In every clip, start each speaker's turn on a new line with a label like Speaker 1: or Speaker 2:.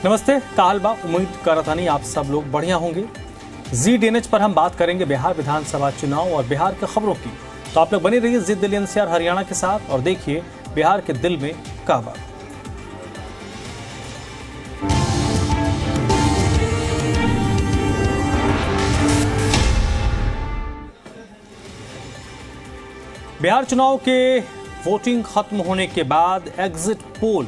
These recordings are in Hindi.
Speaker 1: नमस्ते, काहलबा। उम्मीद कर रहा था नहीं आप सब लोग बढ़िया होंगे। ZDNH पर हम बात करेंगे बिहार विधानसभा चुनाव और बिहार की खबरों की। तो आप लोग बने रहिए जिद दिल्ली NCR हरियाणा के साथ और देखिए बिहार के दिल में काहबा। बिहार चुनाव के वोटिंग खत्म होने के बाद एग्जिट पोल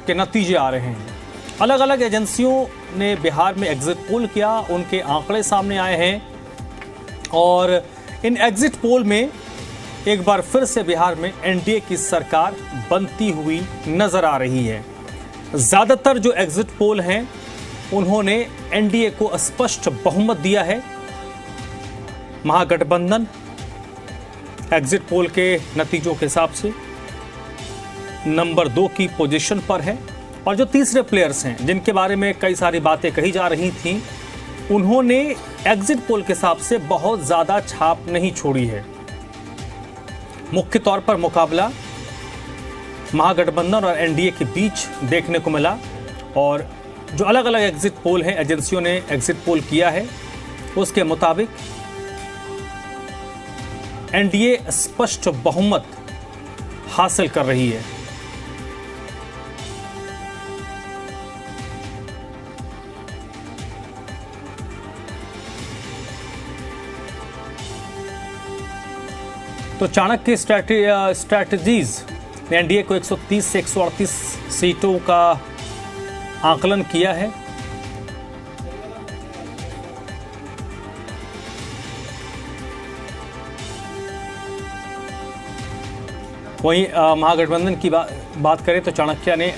Speaker 1: के नतीजे आ रहे हैं। अलग अलग एजेंसियों ने बिहार में एग्जिट पोल किया, उनके आंकड़े सामने आए हैं और इन एग्जिट पोल में एक बार फिर से बिहार में एनडीए की सरकार बनती हुई नजर आ रही है। ज्यादातर जो एग्जिट पोल हैं उन्होंने एनडीए को स्पष्ट बहुमत दिया है। महागठबंधन एग्जिट पोल के नतीजों के हिसाब से नंबर 2 की पोजीशन पर है और जो तीसरे प्लेयर्स हैं जिनके बारे में कई सारी बातें कही जा रही थीं, उन्होंने एग्जिट पोल के हिसाब से बहुत ज्यादा छाप नहीं छोड़ी है। मुख्य तौर पर मुकाबला महागठबंधन और एनडीए के बीच देखने को मिला और जो अलग अलग एग्जिट पोल हैं, एजेंसियों ने एग्जिट पोल किया है, उसके मुताबिक एनडीए स्पष्ट बहुमत हासिल कर रही है। तो चाणक्य स्ट्रैटेजीज ने एनडीए को 130 से 138 सीटों का आकलन किया है। वहीं महागठबंधन की बात करें तो चाणक्य ने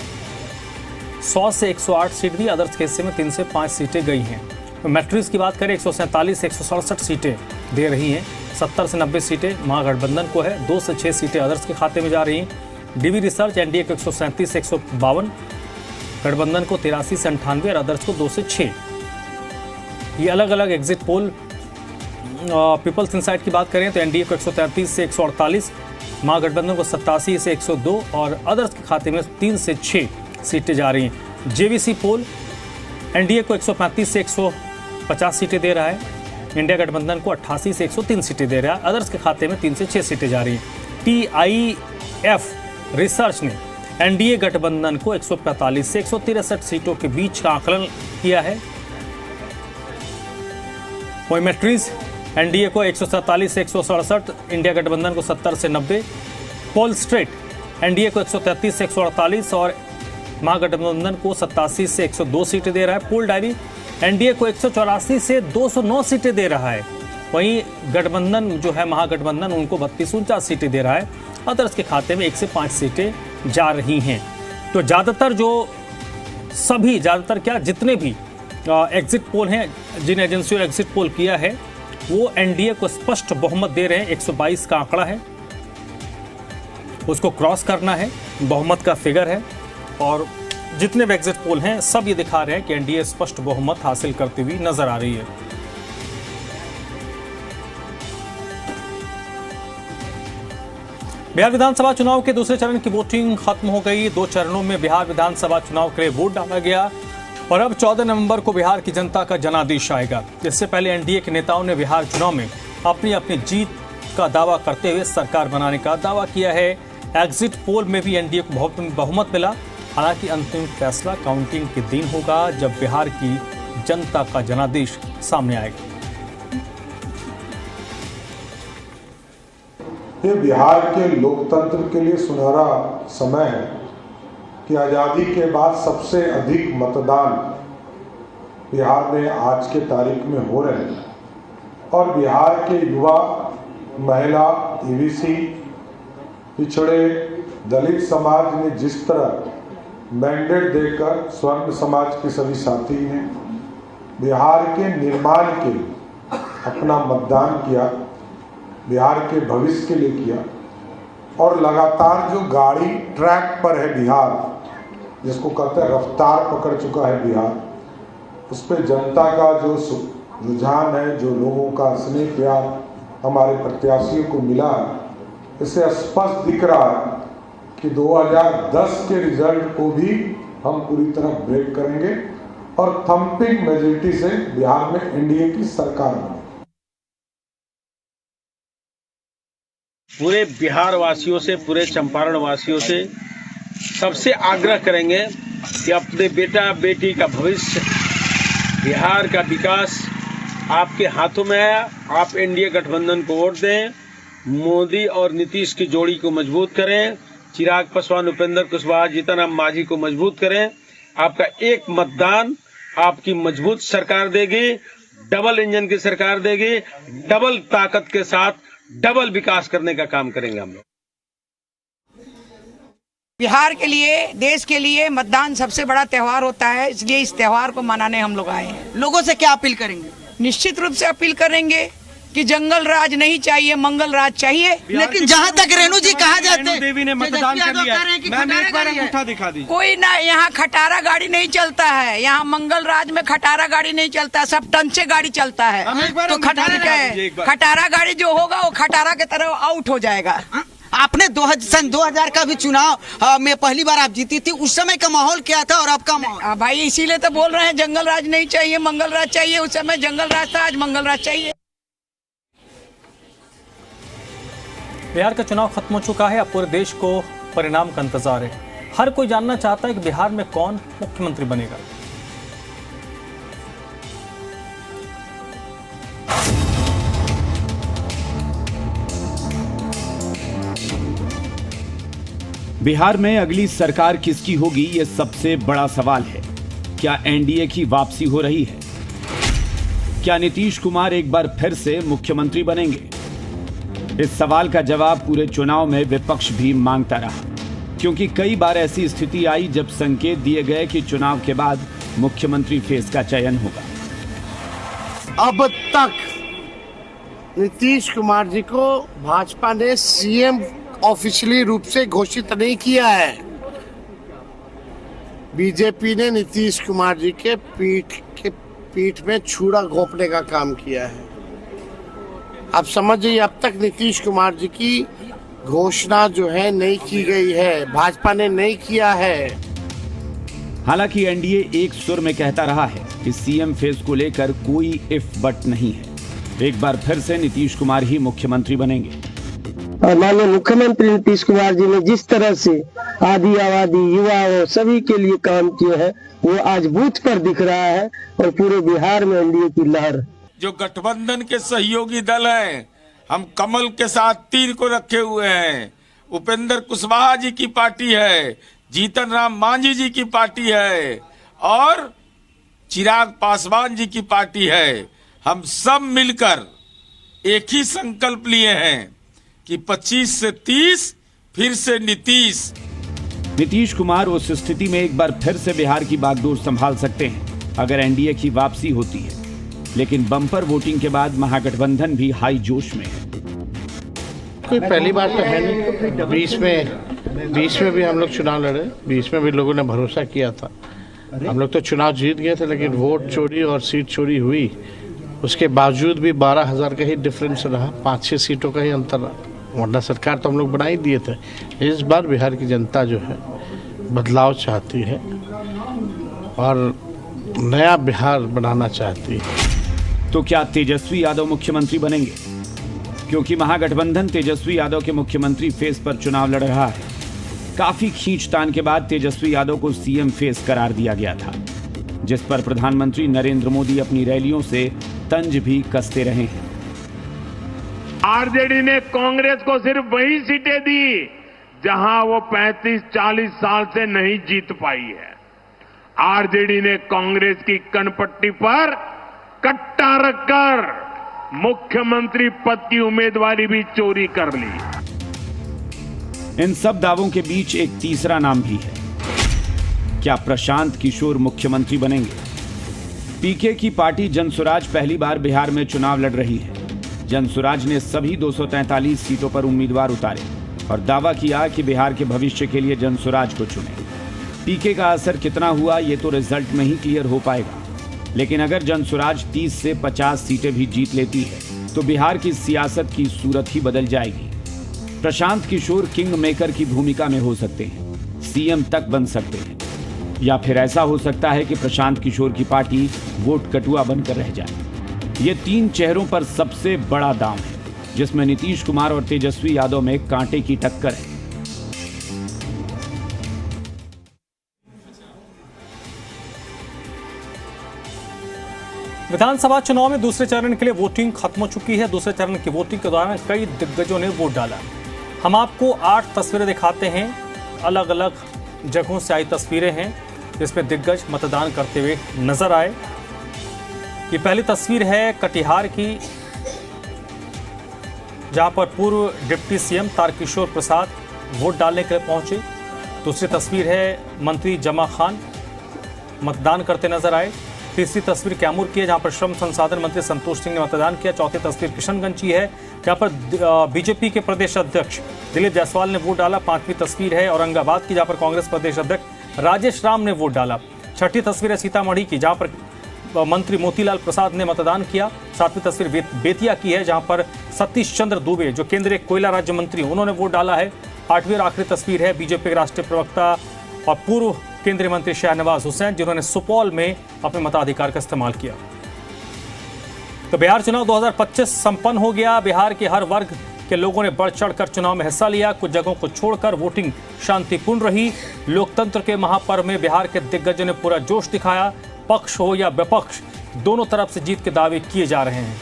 Speaker 1: 100 से 108 सीट दी, अदर्स के हिस्से में 3 से 5 सीटें गई हैं। तो मैट्रिक्स की बात करें 147 से 167 सीटें दे रही हैं। 70 से 90 सीटें महागठबंधन को है, 2 से 6 सीटें अदर्स के खाते में जा रही हैं। डीवी रिसर्च एनडीए को 137 से 152, गठबंधन को 83 से 98 और अदर्स को 2 से 6। ये अलग अलग एग्जिट पोल। पीपल्स इनसाइट की बात करें तो एनडीए को 133 से 148, महागठबंधन को 87 से 102 और अदर्स के खाते में 3 से 6 सीटें जा रही हैं। जेवीसी पोल एनडीए को 135 से 150 सीटें दे रहा है, इंडिया गठबंधन को 88 से 103 सीटें दे रहा है, अदर्स के खाते में 3 से 6 सीटें जा रही हैं। टीआईएफ रिसर्च ने एनडीए गठबंधन को 145 से 163 सीटों के बीच का आकलन किया है। वही मैट्रिक्स एनडीए को 147 से 167, इंडिया गठबंधन को 70 से 90। पोल स्ट्रेट एनडीए को 133 से 148 और महागठबंधन को 87 से 102 सीटें दे रहा है। पोल डायरी एनडीए को 184 से 209 सीटें दे रहा है। वहीं गठबंधन जो है महागठबंधन उनको 32-49 सीटें दे रहा है, अदर्स के खाते में 1 से 5 सीटें जा रही हैं। तो जितने भी एग्जिट पोल हैं, जिन एजेंसियों ने एग्जिट पोल किया है, वो एनडीए को स्पष्ट बहुमत दे रहे हैं। 122 का आंकड़ा है, उसको क्रॉस करना है, बहुमत का फिगर है और जितने भी एग्जिट पोल हैं सब ये दिखा रहे हैं कि एनडीए स्पष्ट बहुमत हासिल करती हुई नजर आ रही है। बिहार विधानसभा चुनाव के दूसरे चरण की वोटिंग खत्म हो गई। 2 चरणों में बिहार विधानसभा चुनाव के लिए वोट डाला गया और अब 14 नवंबर को बिहार की जनता का जनादेश आएगा। इससे पहले एनडीए के नेताओं ने बिहार चुनाव में अपनी जीत का दावा करते हुए सरकार बनाने का दावा किया है। एग्जिट पोल में भी एनडीए को बहुमत मिला। हालांकि अंतिम फैसला काउंटिंग के दिन होगा जब बिहार की जनता का जनादेश सामने आएगा।
Speaker 2: ये बिहार के लोकतंत्र के लिए सुनहरा समय है कि आज़ादी के बाद सबसे अधिक मतदान बिहार में आज के तारीख में हो रहे हैं और बिहार के युवा, महिला, ईबीसी, पिछड़े, दलित समाज ने जिस तरह मैंडेट देकर स्वर्ण समाज के सभी साथी ने बिहार के निर्माण के लिए अपना मतदान किया, बिहार के भविष्य के लिए किया और लगातार जो गाड़ी ट्रैक पर है बिहार, जिसको कहते हैं रफ्तार पकड़ चुका है बिहार, उस पर जनता का जो रुझान है, जो लोगों का स्नेह प्यार हमारे प्रत्याशियों को मिला, इससे स्पष्ट दिख रहा है कि 2010 के रिजल्ट को भी हम पूरी तरह ब्रेक करेंगे और थम्पिंग मेजोरिटी से बिहार में एनडीए की सरकार बनेगी।
Speaker 3: पूरे बिहार वासियों से, पूरे चंपारण वासियों से सबसे आग्रह करेंगे कि अपने बेटा बेटी का भविष्य, बिहार का विकास आपके हाथों में है। आप एनडीए गठबंधन को वोट दें, मोदी और नीतीश की जोड़ी को मजबूत करें, चिराग पासवान, उपेंद्र कुशवाहा, जीतन राम मांझी को मजबूत करें। आपका एक मतदान आपकी मजबूत सरकार देगी, डबल इंजन की सरकार देगी, डबल ताकत के साथ डबल विकास करने का काम करेंगे हम लोग।
Speaker 4: बिहार के लिए, देश के लिए मतदान सबसे बड़ा त्योहार होता है, इसलिए इस त्योहार को मनाने हम लोग आए हैं।
Speaker 5: लोगों से क्या अपील करेंगे?
Speaker 4: निश्चित रूप से अपील करेंगे कि जंगल राज नहीं चाहिए, मंगल राज चाहिए।
Speaker 5: लेकिन जहाँ तक रेणु जी कहा जाते
Speaker 3: रेणु देवी ने मतदान कर लिया। मैम एक बार अंगूठा दिखा दीजिए।
Speaker 4: कोई ना, यहाँ खटारा गाड़ी नहीं चलता है, यहाँ मंगल राज में खटारा गाड़ी नहीं चलता, सब टंचे गाड़ी चलता है। तो खटारा गाड़ी जो होगा वो खटारा के तरफ आउट हो जाएगा।
Speaker 5: आपने सन 2000 का भी चुनाव में पहली बार आप जीती थी, उस समय का माहौल क्या था और आपका माहौल?
Speaker 4: भाई इसीलिए तो बोल रहे हैं जंगल राज नहीं चाहिए, मंगल राज चाहिए। उस समय जंगल राज था, आज मंगल राज चाहिए।
Speaker 1: बिहार का चुनाव खत्म हो चुका है, अब पूरे देश को परिणाम का इंतजार है। हर कोई जानना चाहता है कि बिहार में कौन मुख्यमंत्री बनेगा।
Speaker 6: बिहार में अगली सरकार किसकी होगी, यह सबसे बड़ा सवाल है। क्या एनडीए की वापसी हो रही है? क्या नीतीश कुमार एक बार फिर से मुख्यमंत्री बनेंगे? इस सवाल का जवाब पूरे चुनाव में विपक्ष भी मांगता रहा, क्योंकि कई बार ऐसी स्थिति आई जब संकेत दिए गए कि चुनाव के बाद मुख्यमंत्री फेस का चयन होगा।
Speaker 7: अब तक नीतीश कुमार जी को भाजपा ने सीएम ऑफिशियली रूप से घोषित नहीं किया है। बीजेपी ने नीतीश कुमार जी के पीठ में छुरा घोंपने का काम किया है। आप समझिए, अब तक नीतीश कुमार जी की घोषणा जो है नहीं की गई है, भाजपा ने नहीं किया है।
Speaker 6: हालांकि एनडीए एक सुर में कहता रहा है कि सीएम फेस को लेकर कोई इफ बट नहीं है। एक बार फिर से नीतीश कुमार ही मुख्यमंत्री बनेंगे।
Speaker 8: और माननीय मुख्यमंत्री नीतीश कुमार जी ने जिस तरह से आदि आबादी युवाओं सभी के लिए काम किए हैं, वो आज बूथ पर दिख रहा है और पूरे बिहार में एनडीए की लहर।
Speaker 9: जो गठबंधन के सहयोगी दल हैं, हम कमल के साथ तीर को रखे हुए हैं। उपेंद्र कुशवाहा जी की पार्टी है, जीतन राम मांझी जी की पार्टी है और चिराग पासवान जी की पार्टी है। हम सब मिलकर एक ही संकल्प लिए हैं कि 25 से 30 फिर से नीतीश
Speaker 6: कुमार उस स्थिति में एक बार फिर से बिहार की बागडोर संभाल सकते हैं अगर एनडीए की वापसी होती है। लेकिन बम्पर वोटिंग के बाद महागठबंधन भी हाई जोश में है।
Speaker 7: कोई पहली बात तो है नहीं। 20 में भी हम लोग चुनाव लड़े, 20 में भी लोगों ने भरोसा किया था। हम लोग तो चुनाव जीत गए थे, लेकिन वोट चोरी और सीट चोरी हुई। उसके बावजूद भी 12,000 का ही डिफरेंस रहा, 5-6 सीटों का ही अंतर रहा, वरना सरकार तो हम लोग बना ही दिए थे। इस बार बिहार की जनता जो है बदलाव चाहती है और नया बिहार बनाना चाहती है।
Speaker 6: तो क्या तेजस्वी यादव मुख्यमंत्री बनेंगे? क्योंकि महागठबंधन तेजस्वी यादव के मुख्यमंत्री फेस पर चुनाव लड़ रहा है। काफी खींचतान के बाद तेजस्वी यादव को सीएम फेस करार दिया गया था, जिस पर प्रधानमंत्री नरेंद्र मोदी अपनी रैलियों से तंज भी कसते रहे हैं।
Speaker 10: आरजेडी ने कांग्रेस को सिर्फ वही सीटें दी जहां वो 35-40 साल से नहीं जीत पाई है। आरजेडी ने कांग्रेस की कनपट्टी पर कट्टा रखकर मुख्यमंत्री पद की उम्मीदवारी भी चोरी कर ली।
Speaker 6: इन सब दावों के बीच एक तीसरा नाम भी है। क्या प्रशांत किशोर मुख्यमंत्री बनेंगे? पीके की पार्टी जनसुराज पहली बार बिहार में चुनाव लड़ रही है। जनसुराज ने सभी 243 सीटों पर उम्मीदवार उतारे और दावा किया कि बिहार के भविष्य के लिए जनसुराज को चुने। पीके का असर कितना हुआ ये तो रिजल्ट में ही क्लियर हो पाएगा। लेकिन अगर जनसुराज 30 से 50 सीटें भी जीत लेती है तो बिहार की सियासत की सूरत ही बदल जाएगी। प्रशांत किशोर किंग मेकर की भूमिका में हो सकते हैं, सीएम तक बन सकते हैं। या फिर ऐसा हो सकता है कि प्रशांत किशोर की पार्टी वोट कटुआ बनकर रह जाए। ये 3 चेहरों पर सबसे बड़ा दांव है, जिसमें नीतीश कुमार और तेजस्वी यादव में कांटे की टक्कर है।
Speaker 1: विधानसभा चुनाव में दूसरे चरण के लिए वोटिंग खत्म हो चुकी है। दूसरे चरण की वोटिंग के दौरान कई दिग्गजों ने वोट डाला। हम आपको 8 तस्वीरें दिखाते हैं। अलग अलग जगहों से आई तस्वीरें हैं जिसमें दिग्गज मतदान करते हुए नजर आए। ये पहली तस्वीर है कटिहार की, जहां पर पूर्व deputy CM Tarkishore Prasad vote डालने के लिए पहुंचे। दूसरी तस्वीर है मंत्री जमा खान मतदान करते नजर आए। तीसरी तस्वीर कैमूर की है, जहां पर श्रम संसाधन मंत्री संतोष सिंह ने मतदान किया। चौथी तस्वीर किशनगंज की है, जहां पर बीजेपी के प्रदेश अध्यक्ष दिलीप जायसवाल ने वोट डाला। 5वीं तस्वीर है औरंगाबाद की, जहां पर कांग्रेस प्रदेश अध्यक्ष राजेश राम ने वोट डाला। 6ठी तस्वीर है सीतामढ़ी की, जहां पर मंत्री मोतीलाल प्रसाद ने मतदान किया। 7वीं तस्वीर बेतिया की है, जहां पर सतीश चंद्र दुबे जो केंद्रीय कोयला राज्य मंत्री उन्होंने वोट डाला है। 8वीं और आखिरी तस्वीर है बीजेपी के राष्ट्रीय प्रवक्ता और पूर्व केंद्रीय मंत्री शाहनवाज हुसैन, जिन्होंने सुपौल में अपने मताधिकार का इस्तेमाल किया। तो बिहार चुनाव 2025 संपन्न हो गया। बिहार के हर वर्ग के लोगों ने बढ़ चढ़कर चुनाव में हिस्सा लिया। कुछ जगहों को छोड़कर वोटिंग शांतिपूर्ण रही। लोकतंत्र के महापर्व में बिहार के दिग्गजों ने पूरा जोश दिखाया। पक्ष हो या विपक्ष, दोनों तरफ से जीत के दावे किए जा रहे हैं।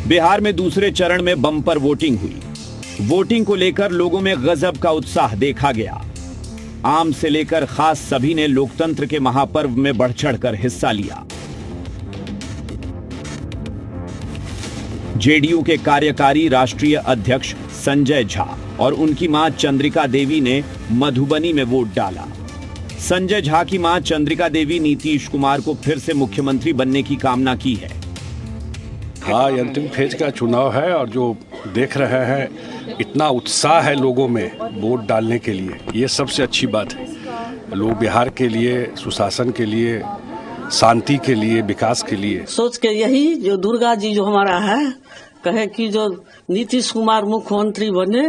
Speaker 6: बिहार में दूसरे चरण में बम्पर वोटिंग हुई। वोटिंग को लेकर लोगों में गजब का उत्साह देखा गया। आम से लेकर खास सभी ने लोकतंत्र के महापर्व में बढ़ चढ़कर हिस्सा लिया। जेडीयू के कार्यकारी राष्ट्रीय अध्यक्ष संजय झा और उनकी मां चंद्रिका देवी ने मधुबनी में वोट डाला। संजय झा की मां चंद्रिका देवी नीतीश कुमार को फिर से मुख्यमंत्री बनने की कामना की है।
Speaker 11: हाँ, अंतिम फेज का चुनाव है और जो देख रहे हैं इतना उत्साह है लोगों में वोट डालने के लिए, ये सबसे अच्छी बात है। लोग बिहार के लिए, सुशासन के लिए, शांति के लिए, विकास के लिए
Speaker 12: सोच के यही जो दुर्गा जी जो हमारा है कहे कि जो नीतीश कुमार मुख्यमंत्री बने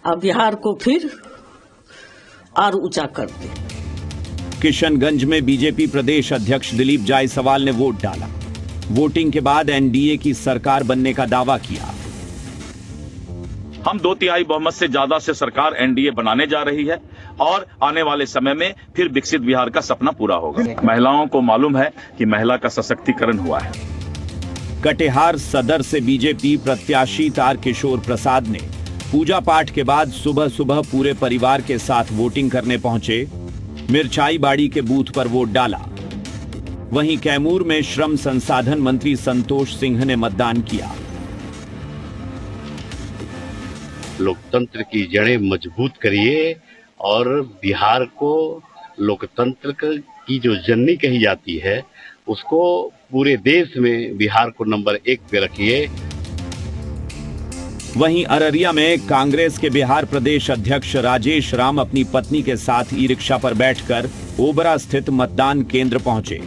Speaker 12: और बिहार को फिर और ऊंचा कर दे।
Speaker 6: किशनगंज में बीजेपी प्रदेश अध्यक्ष दिलीप जायसवाल ने वोट डाला। वोटिंग के बाद एनडीए की सरकार बनने का दावा किया।
Speaker 13: हम 2/3 बहुमत से ज्यादा से सरकार एनडीए बनाने जा रही है और आने वाले समय में फिर विकसित बिहार का सपना पूरा होगा। महिलाओं को मालूम है कि महिला का सशक्तिकरण हुआ है।
Speaker 6: कटिहार सदर से बीजेपी प्रत्याशी तारकिशोर प्रसाद ने पूजा पाठ के बाद सुबह सुबह पूरे परिवार के साथ वोटिंग करने पहुंचे। मिर्चाई बाड़ी के बूथ पर वोट डाला। वहीं कैमूर में श्रम संसाधन मंत्री संतोष सिंह ने मतदान किया।
Speaker 14: लोकतंत्र की जड़ें मजबूत करिए और बिहार को लोकतंत्र की जो जननी कही जाती है उसको पूरे देश में बिहार को नंबर 1 पे रखिए।
Speaker 6: वहीं अररिया में कांग्रेस के बिहार प्रदेश अध्यक्ष राजेश राम अपनी पत्नी के साथ ई रिक्शा पर बैठकर ओबरा स्थित मतदान केंद्र पहुंचे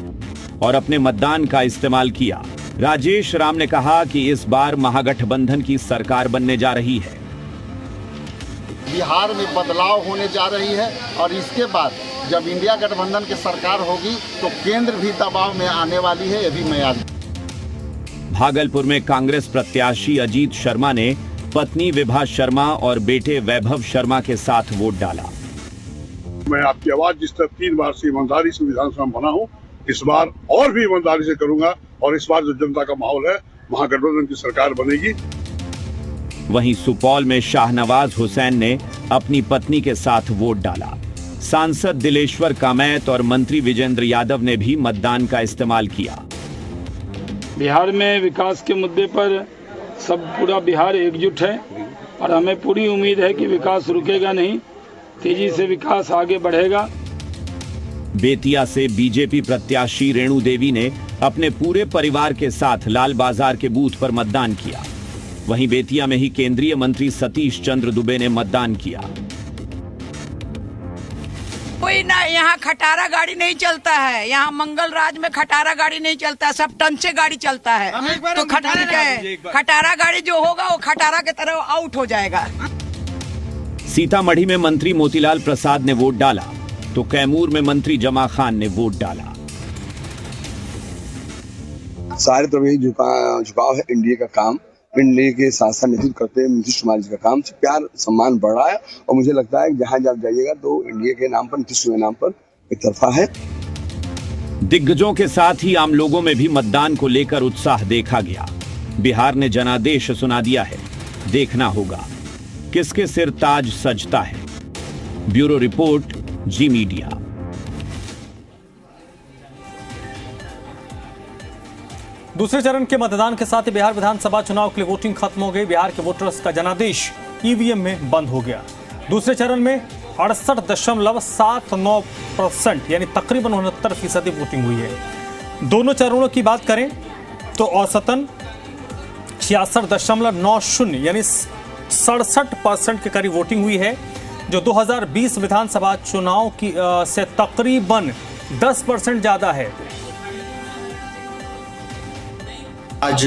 Speaker 6: और अपने मतदान का इस्तेमाल किया। राजेश राम ने कहा कि इस बार महागठबंधन की सरकार बनने जा रही है।
Speaker 15: बिहार में बदलाव होने जा रही है और इसके बाद जब इंडिया गठबंधन की सरकार होगी तो केंद्र भी दबाव में आने वाली है। ये भी मैं याद।
Speaker 6: भागलपुर में कांग्रेस प्रत्याशी अजीत शर्मा ने पत्नी विभा शर्मा और बेटे वैभव शर्मा के साथ वोट डाला।
Speaker 16: मैं आपकी आवाज जिस तरह 3 बार से ईमानदारी से विधानसभा में बना हूँ, इस बार और भी ईमानदारी से करूंगा और इस बार जो जनता का माहौल है महागठबंधन की सरकार बनेगी।
Speaker 6: वहीं सुपौल में शाहनवाज हुसैन ने अपनी पत्नी के साथ वोट डाला। सांसद दिलेश्वर कामैत और मंत्री विजेंद्र यादव ने भी मतदान का इस्तेमाल किया।
Speaker 17: बिहार में विकास के मुद्दे पर सब पूरा बिहार एकजुट है और हमें पूरी उम्मीद है कि विकास रुकेगा नहीं, तेजी से विकास आगे बढ़ेगा।
Speaker 6: बेतिया से बीजेपी प्रत्याशी रेणु देवी ने अपने पूरे परिवार के साथ लाल बाजार के बूथ पर मतदान किया। वहीं बेतिया में ही केंद्रीय मंत्री सतीश चंद्र दुबे ने मतदान किया।
Speaker 4: कोई ना, यहाँ खटारा गाड़ी नहीं चलता है, यहाँ मंगल राज में खटारा गाड़ी नहीं चलता है, सब टंचे गाड़ी चलता है। तो खटारा गाड़ी जो होगा वो खटारा की तरफ आउट हो जाएगा।
Speaker 6: सीतामढ़ी में मंत्री मोतीलाल प्रसाद ने वोट डाला तो कैमूर में मंत्री जमा खान ने वोट डाला।
Speaker 18: सारे तरफ यही झुकाव है। एनडीए का काम, एनडीए के साथ साथ नेतृत्व करते हैं नीतीश कुमार जी का काम से प्यार सम्मान बढ़ रहा है और मुझे लगता है जहां जब जाइएगा तो एनडीए के नाम पर, नीतीश के नाम पर एक तरफा है।
Speaker 6: दिग्गजों के साथ ही आम लोगों में भी मतदान को लेकर उत्साह देखा गया। बिहार ने जनादेश सुना दिया है, देखना होगा किसके सिर ताज सजता है। ब्यूरो रिपोर्ट, जी मीडिया।
Speaker 1: दूसरे चरण के मतदान के साथ ही बिहार विधानसभा चुनाव के लिए वोटिंग खत्म हो गई। बिहार के वोटर्स का जनादेश ईवीएम में बंद हो गया। दूसरे चरण में 68.79% यानी तकरीबन 69% वोटिंग हुई है। दोनों चरणों की बात करें तो औसतन 66.90 यानी 67% के करीब वोटिंग हुई है, जो 2020 विधानसभा चुनाव की से तकरीबन 10% ज्यादा है।
Speaker 19: आज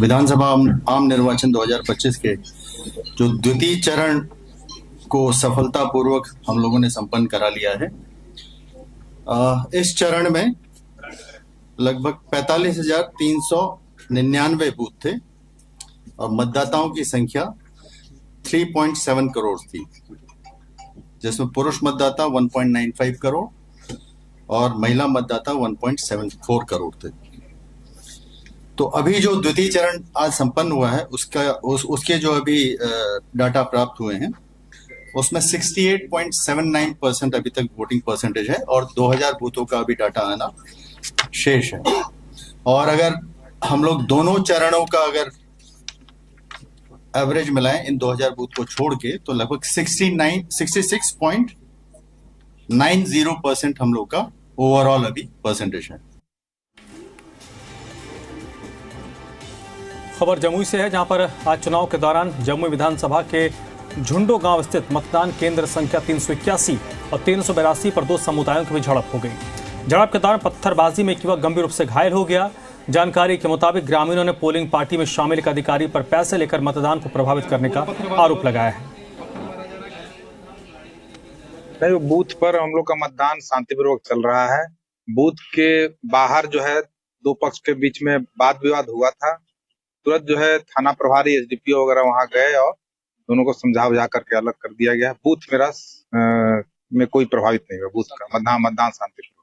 Speaker 19: विधानसभा आम निर्वाचन 2025 के जो द्वितीय चरण को सफलतापूर्वक हम लोगों ने संपन्न करा लिया है। इस चरण में लगभग 45,399 बूथ थे और मतदाताओं की संख्या 3.7 करोड़ थी, जिसमें पुरुष मतदाता 1.95 करोड़ और महिला मतदाता 1.74 करोड़ थे। तो अभी जो द्वितीय चरण आज संपन्न हुआ है उसके जो अभी डाटा प्राप्त हुए हैं उसमें 68.79% अभी तक वोटिंग परसेंटेज है और 2000 बूथों का अभी डाटा आना शेष है। और अगर हम लोग दोनों चरणों का अगर एवरेज मिलाएं इन 2000 बूथ को छोड़ के तो लगभग 66.90% हम लोग का ओवरऑल अभी परसेंटेज है।
Speaker 1: खबर जमुई से है, जहां पर आज चुनाव के दौरान जमुई विधानसभा के झुंडो गांव स्थित मतदान केंद्र संख्या 381 और 382 पर दो समुदायों की भी झड़प हो गई। झड़प के दौरान पत्थरबाजी में एक युवक गंभीर रूप से घायल हो गया। जानकारी के मुताबिक ग्रामीणों ने पोलिंग पार्टी में शामिल एक अधिकारी पर पैसे लेकर मतदान को प्रभावित करने का आरोप लगाया है।
Speaker 20: नहीं, बूथ पर हम लोग का मतदान शांतिपूर्वक चल रहा है। बूथ के बाहर जो है दो पक्ष के बीच में वाद विवाद हुआ था। तुरंत जो है थाना प्रभारी एसडीपीओ वगैरह वहां गए और दोनों को समझा बुझा करके अलग कर दिया गया। बूथ मेरा में कोई प्रभावित नहीं हुआ। बूथ का मतदान शांतिपूर्वक